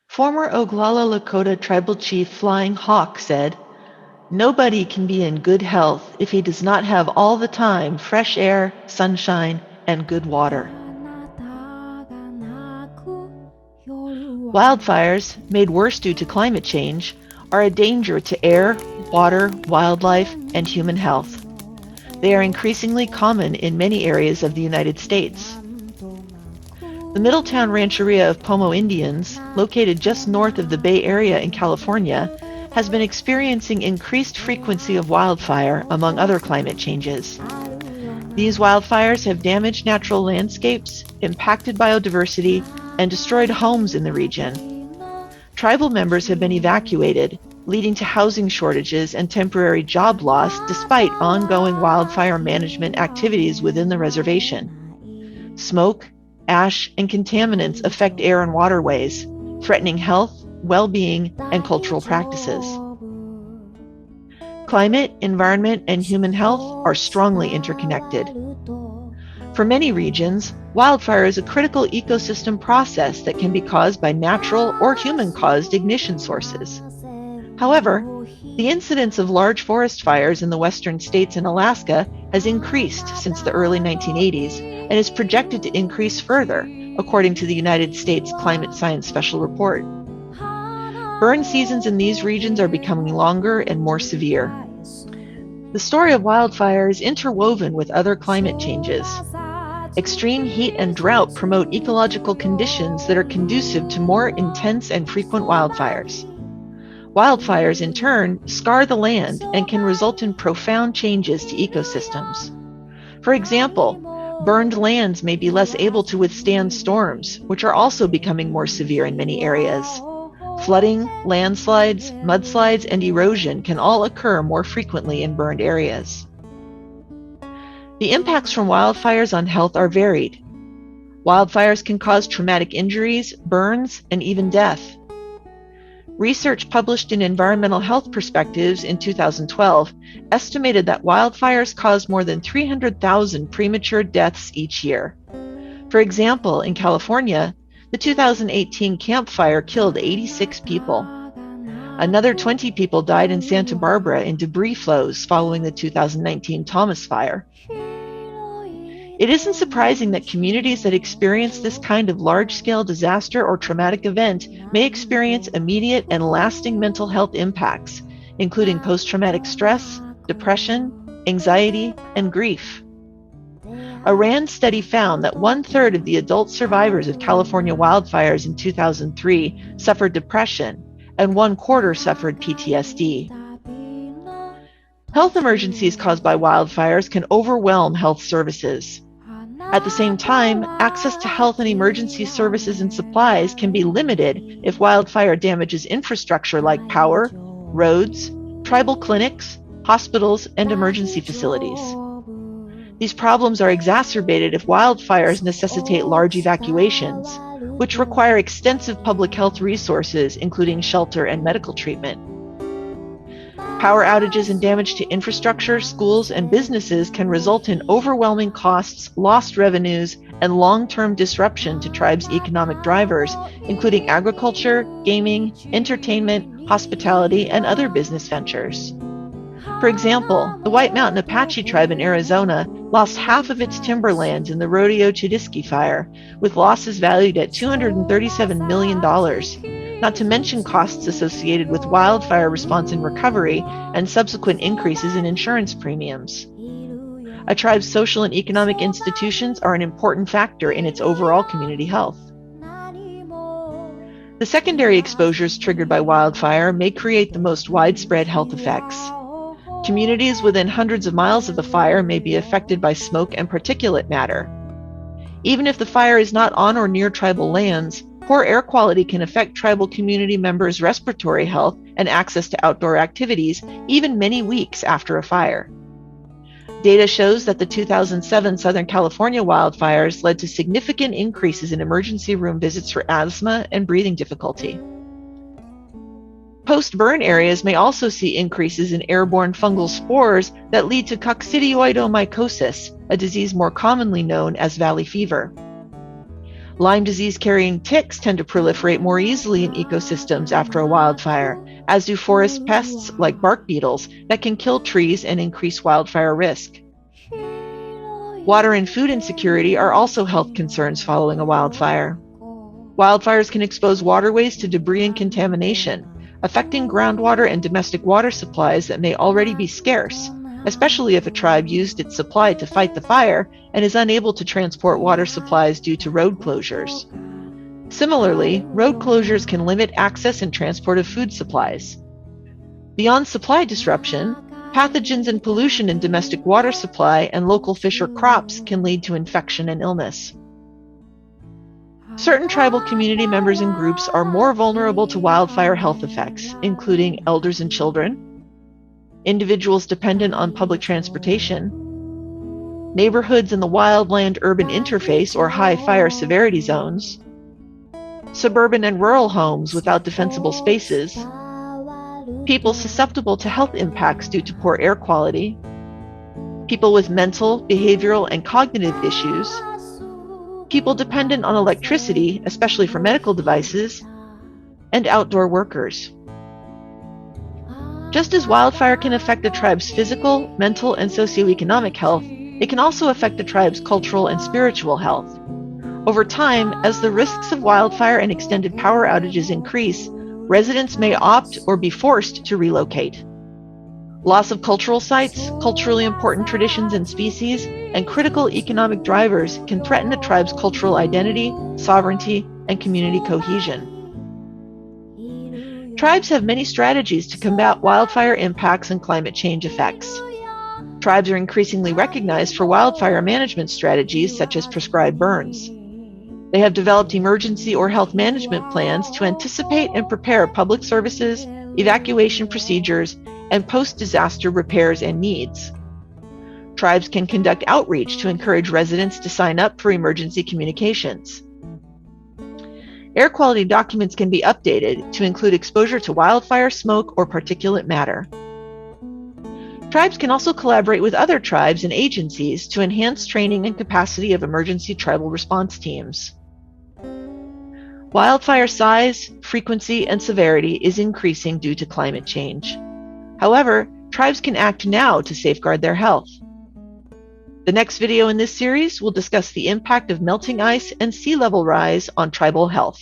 Former Oglala Lakota tribal chief Flying Hawk said, "Nobody can be in good health if he does not have all the time fresh air, sunshine, and good water." Wildfires, made worse due to climate change, are a danger to air, water, wildlife, and human health. They are increasingly common in many areas of the United States. The Middletown Rancheria of Pomo Indians, located just north of the Bay Area in California, has been experiencing increased frequency of wildfire, among other climate changes. These wildfires have damaged natural landscapes, impacted biodiversity, and destroyed homes in the region. Tribal members have been evacuated, leading to housing shortages and temporary job loss despite ongoing wildfire management activities within the reservation. Smoke, ash, and contaminants affect air and waterways, threatening health, well-being, and cultural practices. Climate, environment, and human health are strongly interconnected. For many regions, wildfire is a critical ecosystem process that can be caused by natural or human-caused ignition sources. However, the incidence of large forest fires in the western states and Alaska has increased since the early 1980s and is projected to increase further, according to the United States Climate Science Special Report. Burn seasons in these regions are becoming longer and more severe. The story of wildfire is interwoven with other climate changes. Extreme heat and drought promote ecological conditions that are conducive to more intense and frequent wildfires. Wildfires, in turn, scar the land and can result in profound changes to ecosystems. For example, burned lands may be less able to withstand storms, which are also becoming more severe in many areas. Flooding, landslides, mudslides, and erosion can all occur more frequently in burned areas. The impacts from wildfires on health are varied. Wildfires can cause traumatic injuries, burns, and even death. Research published in Environmental Health Perspectives in 2012 estimated that wildfires cause more than 300,000 premature deaths each year. For example, in California, the 2018 Camp Fire killed 86 people. Another 20 people died in Santa Barbara in debris flows following the 2019 Thomas Fire. It isn't surprising that communities that experience this kind of large-scale disaster or traumatic event may experience immediate and lasting mental health impacts, including post-traumatic stress, depression, anxiety, and grief. A RAND study found that 1/3 of the adult survivors of California wildfires in 2003 suffered depression, and 1/4 suffered PTSD. Health emergencies caused by wildfires can overwhelm health services. At the same time, access to health and emergency services and supplies can be limited if wildfire damages infrastructure like power, roads, tribal clinics, hospitals, and emergency facilities. These problems are exacerbated if wildfires necessitate large evacuations, which require extensive public health resources, including shelter and medical treatment. Power outages and damage to infrastructure, schools, and businesses can result in overwhelming costs, lost revenues, and long-term disruption to tribes' economic drivers, including agriculture, gaming, entertainment, hospitality, and other business ventures. For example, the White Mountain Apache tribe in Arizona lost half of its timberlands in the Rodeo Chudisky fire, with losses valued at $237 million. Not to mention costs associated with wildfire response and recovery and subsequent increases in insurance premiums. A tribe's social and economic institutions are an important factor in its overall community health. The secondary exposures triggered by wildfire may create the most widespread health effects. Communities within hundreds of miles of the fire may be affected by smoke and particulate matter. Even if the fire is not on or near tribal lands, poor air quality can affect tribal community members' respiratory health and access to outdoor activities, even many weeks after a fire. Data shows that the 2007 Southern California wildfires led to significant increases in emergency room visits for asthma and breathing difficulty. Post-burn areas may also see increases in airborne fungal spores that lead to coccidioidomycosis, a disease more commonly known as valley fever. Lyme disease-carrying ticks tend to proliferate more easily in ecosystems after a wildfire, as do forest pests like bark beetles that can kill trees and increase wildfire risk. Water and food insecurity are also health concerns following a wildfire. Wildfires can expose waterways to debris and contamination, affecting groundwater and domestic water supplies that may already be scarce, especially if a tribe used its supply to fight the fire and is unable to transport water supplies due to road closures. Similarly, road closures can limit access and transport of food supplies. Beyond supply disruption, pathogens and pollution in domestic water supply and local fish or crops can lead to infection and illness. Certain tribal community members and groups are more vulnerable to wildfire health effects, including elders and children, individuals dependent on public transportation, neighborhoods in the wildland-urban interface or high fire severity zones, suburban and rural homes without defensible spaces, people susceptible to health impacts due to poor air quality, people with mental, behavioral, and cognitive issues, people dependent on electricity, especially for medical devices, and outdoor workers. Just as wildfire can affect the tribe's physical, mental, and socioeconomic health, it can also affect the tribe's cultural and spiritual health. Over time, as the risks of wildfire and extended power outages increase, residents may opt or be forced to relocate. Loss of cultural sites, culturally important traditions and species, and critical economic drivers can threaten a tribe's cultural identity, sovereignty, and community cohesion. Tribes have many strategies to combat wildfire impacts and climate change effects. Tribes are increasingly recognized for wildfire management strategies such as prescribed burns. They have developed emergency or health management plans to anticipate and prepare public services, evacuation procedures, and post-disaster repairs and needs. Tribes can conduct outreach to encourage residents to sign up for emergency communications. Air quality documents can be updated to include exposure to wildfire smoke or particulate matter. Tribes can also collaborate with other tribes and agencies to enhance training and capacity of emergency tribal response teams. Wildfire size, frequency, and severity is increasing due to climate change. However, tribes can act now to safeguard their health. The next video in this series will discuss the impact of melting ice and sea level rise on tribal health.